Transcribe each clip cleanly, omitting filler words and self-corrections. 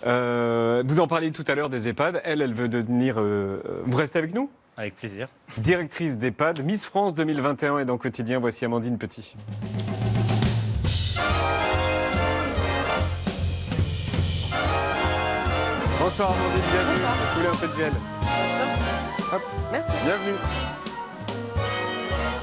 Vous en parliez tout à l'heure des EHPAD. Elle veut devenir... Vous restez avec nous ? Avec plaisir. Directrice d'EHPAD, Miss France 2021 et dans Quotidien, voici Amandine Petit. Bonsoir Amandine, bienvenue. Bonsoir. Vous voulez un peu de gel ? Bien sûr. Hop. Merci. Bienvenue.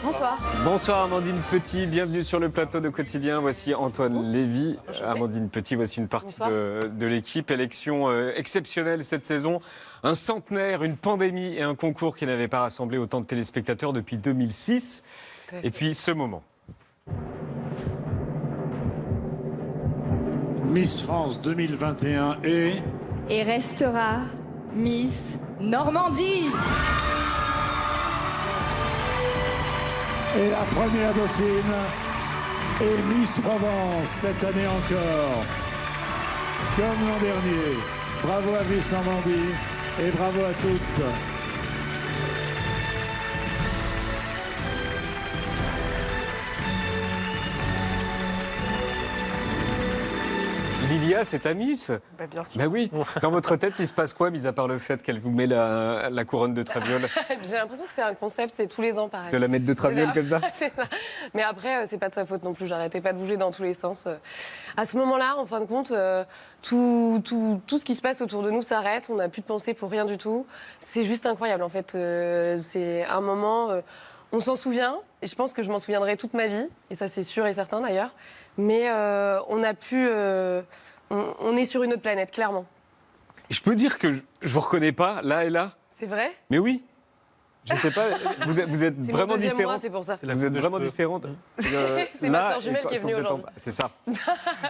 Bonsoir. Bonsoir Amandine Petit, bienvenue sur le plateau de Quotidien. Voici Antoine Lévy. Amandine Petit, voici une partie de l'équipe. Élection exceptionnelle cette saison. Un centenaire, une pandémie et un concours qui n'avait pas rassemblé autant de téléspectateurs depuis 2006. Et puis ce moment. Miss France 2021 et restera Miss Normandie. Et la première dauphine est Miss Provence cette année encore. Comme l'an dernier. Bravo à Miss Normandie et bravo à toutes. Lilia, c'est ta Miss ? Bien sûr. Ben oui. Dans votre tête, il se passe quoi, mis à part le fait qu'elle vous met la couronne de Traviole ? J'ai l'impression que c'est un concept, c'est tous les ans pareil. De la mettre de Traviole comme ça ? C'est ça. Mais après, c'est pas de sa faute non plus. J'arrêtais pas de bouger dans tous les sens. À ce moment-là, en fin de compte, tout ce qui se passe autour de nous s'arrête. On n'a plus de pensée pour rien du tout. C'est juste incroyable, en fait. C'est un moment... on s'en souvient, et je pense que je m'en souviendrai toute ma vie. Et ça, c'est sûr et certain, d'ailleurs. Mais on a pu... on est sur une autre planète, clairement. Je peux dire que je vous reconnais pas, là et là ? C'est vrai ? Mais oui. Je sais pas, vous êtes C'est vraiment mon deuxième différente. mois, c'est pour ça. Vous êtes vraiment différente. C'est ma sœur jumelle qui est venue aujourd'hui. C'est ça.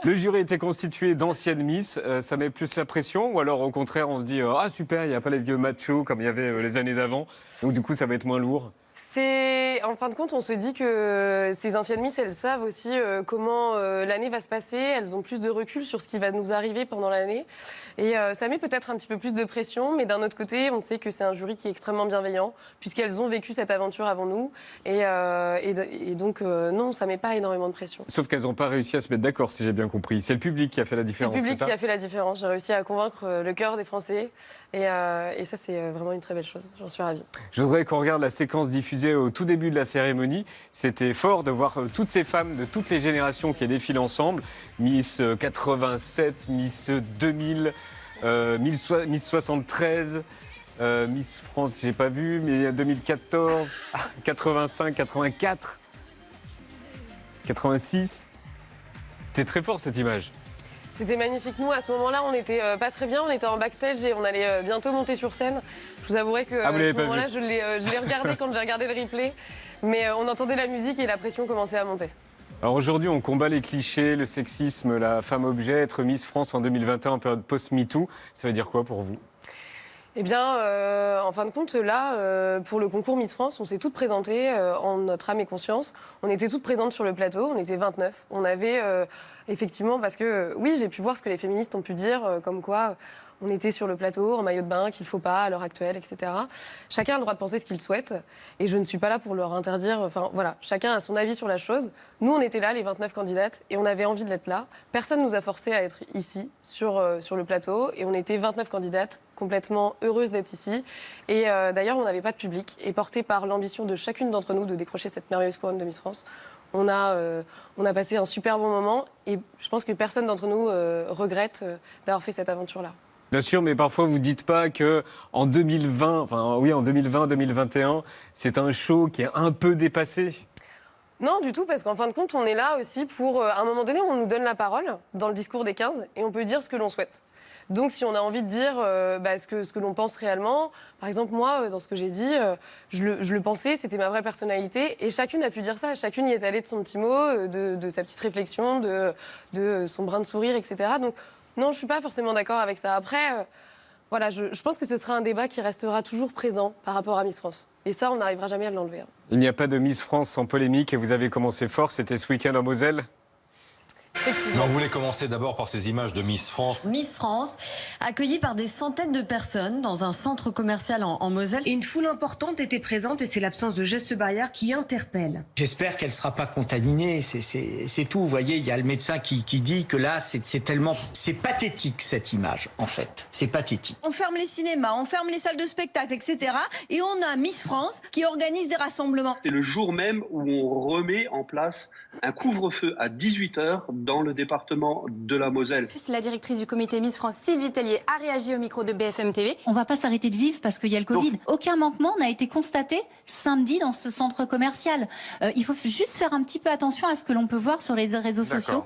Le jury était constitué d'anciennes Miss. Ça met plus la pression ou alors au contraire on se dit ah super, il n'y a pas les vieux machos comme il y avait les années d'avant. Donc du coup ça va être moins lourd. En fin de compte, on se dit que ces anciennes Miss, elles savent aussi comment l'année va se passer. Elles ont plus de recul sur ce qui va nous arriver pendant l'année. Et ça met peut-être un petit peu plus de pression. Mais d'un autre côté, on sait que c'est un jury qui est extrêmement bienveillant, puisqu'elles ont vécu cette aventure avant nous. Et donc, non, ça met pas énormément de pression. Sauf qu'elles n'ont pas réussi à se mettre d'accord, si j'ai bien compris. C'est le public qui a fait la C'est différence. le public c'est ça qui a fait la différence. J'ai réussi à convaincre le cœur des Français. Et ça, c'est vraiment une très belle chose. J'en suis ravie. Je voudrais qu'on regarde la séquence diffusée au tout début de la cérémonie. C'était fort de voir toutes ces femmes de toutes les générations qui défilent ensemble. Miss 87, Miss 2000, Miss 73, Miss France, j'ai pas vu, mais 2014, 85, 84, 86. C'est très fort cette image. C'était magnifique. Nous, à ce moment-là, on n'était pas très bien. On était en backstage et on allait bientôt monter sur scène. Je vous avouerai que à ce moment-là, je l'ai regardé quand j'ai regardé le replay. Mais on entendait la musique et la pression commençait à monter. Alors aujourd'hui, on combat les clichés, le sexisme, la femme objet. Être Miss France en 2021 en période post-MeToo, ça veut dire quoi pour vous ? Eh bien, en fin de compte, là, pour le concours Miss France, on s'est toutes présentées en notre âme et conscience. On était toutes présentes sur le plateau, on était 29. On avait, effectivement, parce que, oui, j'ai pu voir ce que les féministes ont pu dire, comme quoi on était sur le plateau, en maillot de bain, qu'il ne faut pas à l'heure actuelle, etc. Chacun a le droit de penser ce qu'il souhaite, et je ne suis pas là pour leur interdire. Enfin, voilà, chacun a son avis sur la chose. Nous, on était là, les 29 candidates, et on avait envie d'être là. Personne ne nous a forcés à être ici, sur le plateau, et on était 29 candidates, complètement heureuses d'être ici. Et d'ailleurs, on n'avait pas de public, et porté par l'ambition de chacune d'entre nous de décrocher cette merveilleuse couronne de Miss France, on a passé un super bon moment, et je pense que personne d'entre nous regrette d'avoir fait cette aventure-là. Bien sûr, mais parfois vous dites pas que en 2020, enfin oui, en 2020-2021, c'est un show qui est un peu dépassé. Non, du tout, parce qu'en fin de compte, on est là aussi pour, à un moment donné, on nous donne la parole dans le discours des 15 et on peut dire ce que l'on souhaite. Donc, si on a envie de dire ce que l'on pense réellement, par exemple, moi, dans ce que j'ai dit, je le pensais, c'était ma vraie personnalité, et chacune a pu dire ça. Chacune y est allée de son petit mot, de sa petite réflexion, de son brin de sourire, etc. Donc, non, je ne suis pas forcément d'accord avec ça. Après, voilà, je pense que ce sera un débat qui restera toujours présent par rapport à Miss France. Et ça, on n'arrivera jamais à l'enlever. Il n'y a pas de Miss France sans polémique et vous avez commencé fort, c'était ce week-end en Moselle. Effectivement. Non, vous voulez commencer d'abord par ces images de Miss France. Miss France, accueillie par des centaines de personnes dans un centre commercial en Moselle. Et une foule importante était présente et c'est l'absence de gestes barrières qui interpelle. J'espère qu'elle ne sera pas contaminée, c'est tout. Vous voyez, il y a le médecin qui dit que là, c'est pathétique cette image, en fait. C'est pathétique. On ferme les cinémas, on ferme les salles de spectacle, etc. Et on a Miss France qui organise des rassemblements. C'est le jour même où on remet en place un couvre-feu à 18h dans le département de la Moselle. La directrice du comité Miss France, Sylvie Tellier, a réagi au micro de BFM TV. On ne va pas s'arrêter de vivre parce qu'il y a le Covid. Aucun manquement n'a été constaté samedi dans ce centre commercial. Il faut juste faire un petit peu attention à ce que l'on peut voir sur les réseaux sociaux.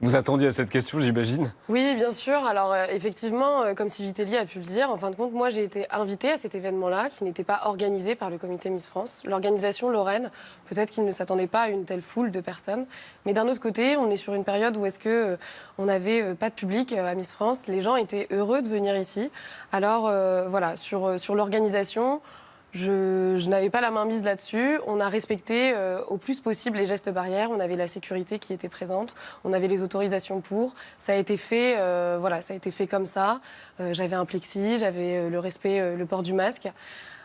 Vous attendiez à cette question, j'imagine? Oui, bien sûr. Alors, effectivement, comme Sylvie Tellier a pu le dire, en fin de compte, moi, j'ai été invitée à cet événement-là, qui n'était pas organisé par le comité Miss France. L'organisation Lorraine, peut-être qu'ils ne s'attendaient pas à une telle foule de personnes. Mais d'un autre côté, on est sur une période où est-ce que on n'avait pas de public à Miss France. Les gens étaient heureux de venir ici. Alors, voilà, sur l'organisation, je n'avais pas la main mise là-dessus. On a respecté au plus possible les gestes barrières. On avait la sécurité qui était présente. On avait les autorisations pour. Ça a été fait, voilà, ça a été fait comme ça. J'avais un plexi, j'avais le respect, le port du masque.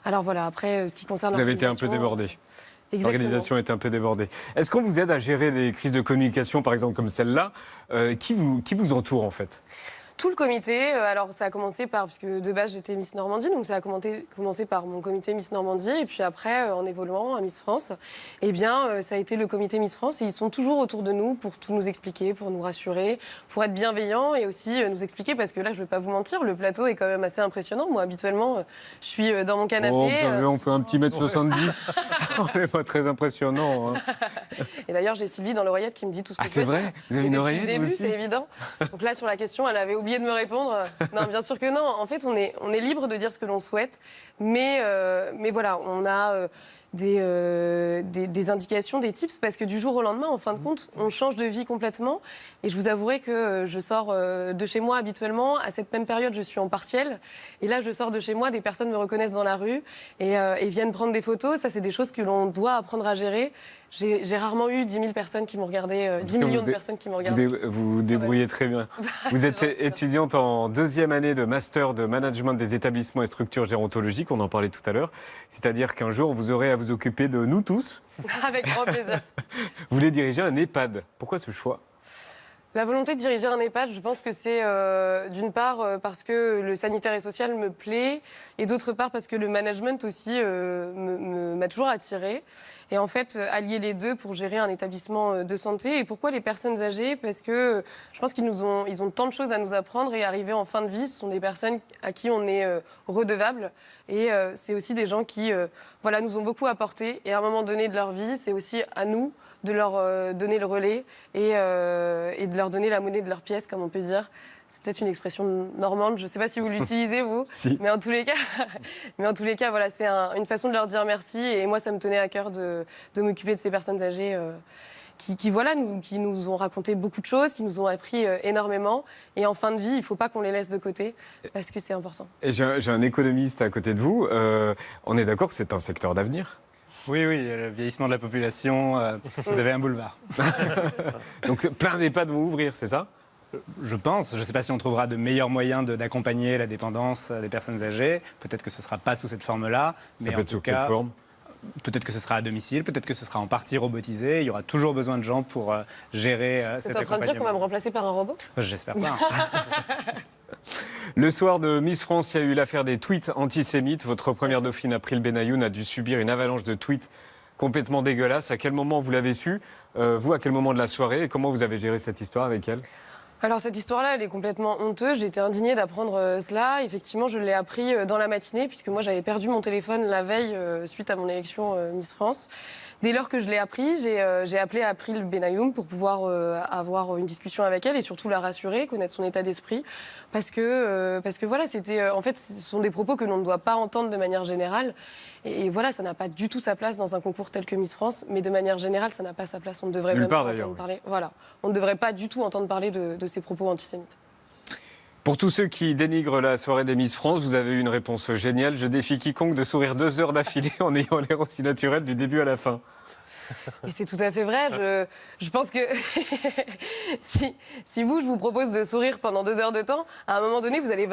Alors voilà, après, ce qui concerne Vous avez été un l'organisation... peu débordé. Exactement. L'organisation est un peu débordée. Est-ce qu'on vous aide à gérer des crises de communication, par exemple, comme celle-là? Qui vous entoure, en fait? Tout le comité, alors ça a commencé par, puisque de base j'étais Miss Normandie, donc ça a commencé par mon comité Miss Normandie, et puis après, en évoluant à Miss France, eh bien, ça a été le comité Miss France, et ils sont toujours autour de nous pour tout nous expliquer, pour nous rassurer, pour être bienveillants, et aussi nous expliquer, parce que là, je ne vais pas vous mentir, le plateau est quand même assez impressionnant. Moi, habituellement, je suis dans mon canapé. Oh, vous savez, on fait un petit mètre 70, on n'est pas très impressionnant. Hein. Et d'ailleurs, j'ai Sylvie dans l'oreillette qui me dit tout ce que c'est vrai? Vous avez une oreillette? Depuis le début, c'est évident. Donc là, sur la question, elle avait oublié de me répondre. Non, bien sûr que non. En fait, on est libre de dire ce que l'on souhaite, mais voilà, on a des indications, des tips, parce que du jour au lendemain, en fin de compte, on change de vie complètement. Et je vous avouerai que je sors de chez moi habituellement. À cette même période, je suis en partiel. Et là, je sors de chez moi, des personnes me reconnaissent dans la rue et viennent prendre des photos. Ça, c'est des choses que l'on doit apprendre à gérer. J'ai rarement eu 10 000 personnes qui m'ont regardé, 10 millions de personnes qui m'ont regardé. Vous vous débrouillez très bien. Vous êtes étudiante en deuxième année de master de management des établissements et structures gérontologiques, on en parlait tout à l'heure. C'est-à-dire qu'un jour, vous aurez à vous occuper de nous tous. Avec grand plaisir. Vous voulez diriger un EHPAD. Pourquoi ce choix ? La volonté de diriger un EHPAD, je pense que c'est d'une part parce que le sanitaire et social me plaît et d'autre part parce que le management aussi m'a toujours attirée. Et en fait, allier les deux pour gérer un établissement de santé. Et pourquoi les personnes âgées? Parce que je pense qu'ils ont tant de choses à nous apprendre et arriver en fin de vie, ce sont des personnes à qui on est redevable. Et c'est aussi des gens qui voilà, nous ont beaucoup apporté. Et à un moment donné de leur vie, c'est aussi à nous de leur donner le relais et de leur donner la monnaie de leur pièce, comme on peut dire. C'est peut-être une expression normande, je ne sais pas si vous l'utilisez, vous, si. mais en tous les cas, voilà, c'est une façon de leur dire merci. Et moi, ça me tenait à cœur de m'occuper de ces personnes âgées qui nous ont raconté beaucoup de choses, qui nous ont appris énormément. Et en fin de vie, il ne faut pas qu'on les laisse de côté, parce que c'est important. Et j'ai un économiste à côté de vous. On est d'accord que c'est un secteur d'avenir ? Oui, le vieillissement de la population, vous avez un boulevard. Donc plein d'EHPAD vont ouvrir, c'est ça ? Je pense. Je ne sais pas si on trouvera de meilleurs moyens d'accompagner la dépendance des personnes âgées. Peut-être que ce ne sera pas sous cette forme-là. Ça mais peut en être tout sous quelle cas, forme ? Peut-être que ce sera à domicile, peut-être que ce sera en partie robotisé. Il y aura toujours besoin de gens pour gérer cet accompagnement. Tu es en train de dire qu'on va me remplacer par un robot ? J'espère pas. Le soir de Miss France, il y a eu l'affaire des tweets antisémites. Votre première dauphine, April Benayoun, a dû subir une avalanche de tweets complètement dégueulasses. À quel moment vous l'avez su ? Vous, à quel moment de la soirée ? Et comment vous avez géré cette histoire avec elle ? Alors cette histoire-là, elle est complètement honteuse. J'ai été indignée d'apprendre cela. Effectivement, je l'ai appris dans la matinée, puisque moi j'avais perdu mon téléphone la veille suite à mon élection Miss France. Dès lors que je l'ai appris, j'ai appelé April Benayoun pour pouvoir avoir une discussion avec elle et surtout la rassurer, connaître son état d'esprit. Parce que voilà, en fait, ce sont des propos que l'on ne doit pas entendre de manière générale. Et voilà, ça n'a pas du tout sa place dans un concours tel que Miss France, mais de manière générale, ça n'a pas sa place. On ne devrait même pas entendre parler. Voilà, on ne devrait pas du tout entendre parler de ces propos antisémites. Pour tous ceux qui dénigrent la soirée des Miss France, vous avez eu une réponse géniale. Je défie quiconque de sourire 2 heures d'affilée en ayant l'air aussi naturel du début à la fin. Et c'est tout à fait vrai. Je pense que si je vous propose de sourire pendant 2 heures de temps, à un moment donné, vous allez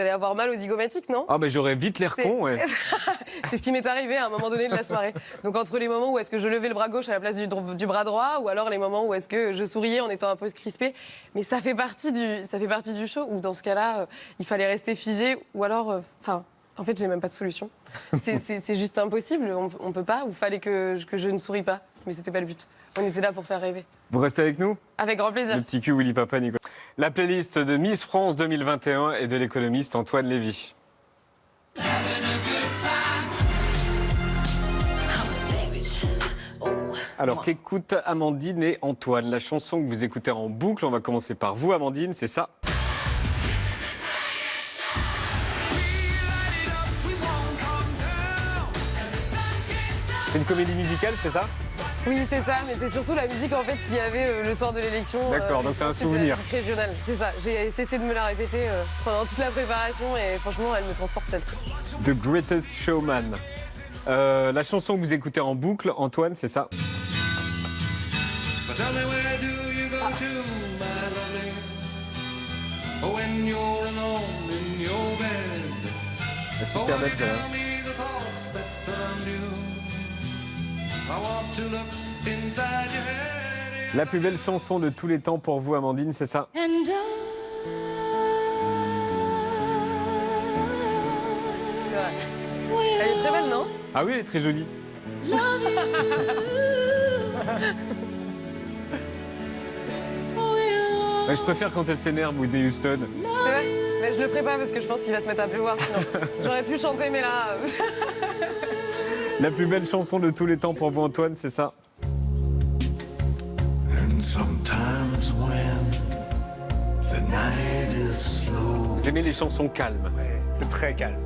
avoir mal aux zygomatiques, non? Ah, mais j'aurais vite l'air con, ouais. C'est ce qui m'est arrivé à un moment donné de la soirée. Donc entre les moments où est-ce que je levais le bras gauche à la place du bras droit, ou alors les moments où est-ce que je souriais en étant un peu crispée, mais ça fait partie du show. Ou dans ce cas-là, il fallait rester figé, ou alors, en fait, j'ai même pas de solution. C'est juste impossible. On peut pas. Ou fallait que je ne souris pas. Mais c'était pas le but. On était là pour faire rêver. Vous restez avec nous? Avec grand plaisir. Le petit cul Willy Papa Nicolas. La playlist de Miss France 2021 et de l'économiste Antoine Lévy. Alors qu'écoutent Amandine et Antoine? La chanson que vous écoutez en boucle, on va commencer par vous Amandine, c'est ça. C'est une comédie musicale, c'est ça? Oui, c'est ça, mais c'est surtout la musique en fait qu'il y avait le soir de l'élection. D'accord, donc c'est un souvenir. La musique régionale, c'est ça. J'ai cessé de me la répéter pendant toute la préparation et franchement, elle me transporte celle-ci. The Greatest Showman. La chanson que vous écoutez en boucle, Antoine, c'est ça. C'est super bête, ça. La plus belle chanson de tous les temps pour vous, Amandine, c'est ça? Elle est très belle, non? Ah oui, elle est très jolie. Ouais, je préfère quand elle s'énerve, Whitney Houston. C'est vrai? Mais je le ferai pas parce que je pense qu'il va se mettre à pleuvoir sinon. J'aurais pu chanter, mais là... La plus belle chanson de tous les temps pour vous, Antoine, c'est ça. Vous aimez les chansons calmes? Ouais, c'est très calme.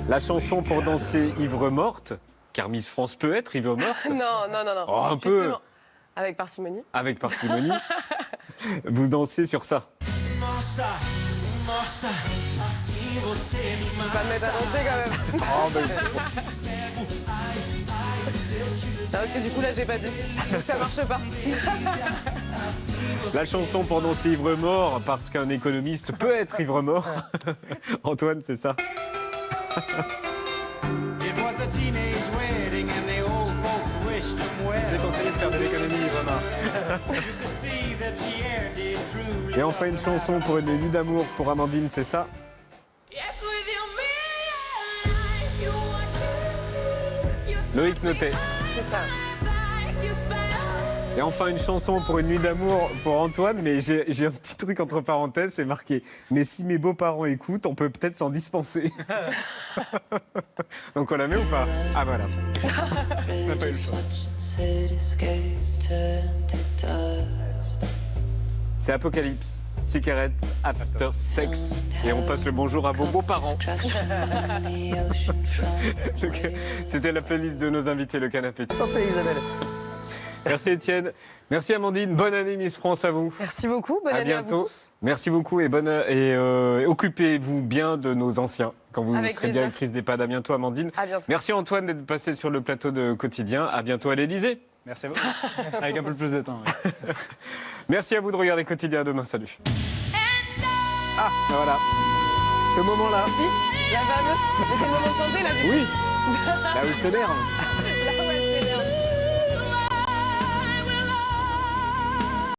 La chanson pour danser ivre morte, car Miss France peut être ivre morte. Non. Oh, un justement, peu. avec parcimonie. Avec parcimonie. Vous dansez sur ça. Pas me mettre à danser quand même. Oh, ben, non, parce que du coup là j'ai pas dit. Ça marche pas. la chanson pour danser ivre mort, parce qu'un économiste peut être ivre mort. Antoine, c'est ça. Je déconseillé de faire de l'économie ivre mort. Et enfin une chanson pour une nuit d'amour pour Amandine, c'est ça. Loïc Notet. C'est ça. Et enfin une chanson pour une nuit d'amour pour Antoine, mais j'ai un petit truc entre parenthèses, c'est marqué « Mais si mes beaux-parents écoutent, on peut peut-être s'en dispenser. » Donc on la met ou pas? Ah voilà. On n'a pas eu le choix. C'est Apocalypse, Cigarettes After Sex. Et on passe le bonjour à vos beaux-parents. C'était la playlist de nos invités, le canapé. Santé Isabelle. Merci Étienne. Merci Amandine. Bonne année Miss France à vous. Merci beaucoup. Bonne année à vous tous. Merci beaucoup et occupez-vous bien de nos anciens quand vous Avec serez plaisir. directrice d'EHPAD. À bientôt Amandine. À bientôt. Merci Antoine d'être passé sur le plateau de Quotidien. À bientôt à l'Élysée. Merci à vous. Avec un peu plus de temps. Oui. Merci à vous de regarder Quotidien. À demain. Salut. Ah, voilà. Ce moment-là. Si, la fameuse. Mais c'est le moment de chanter là du coup. Oui. Là où c'est l'air.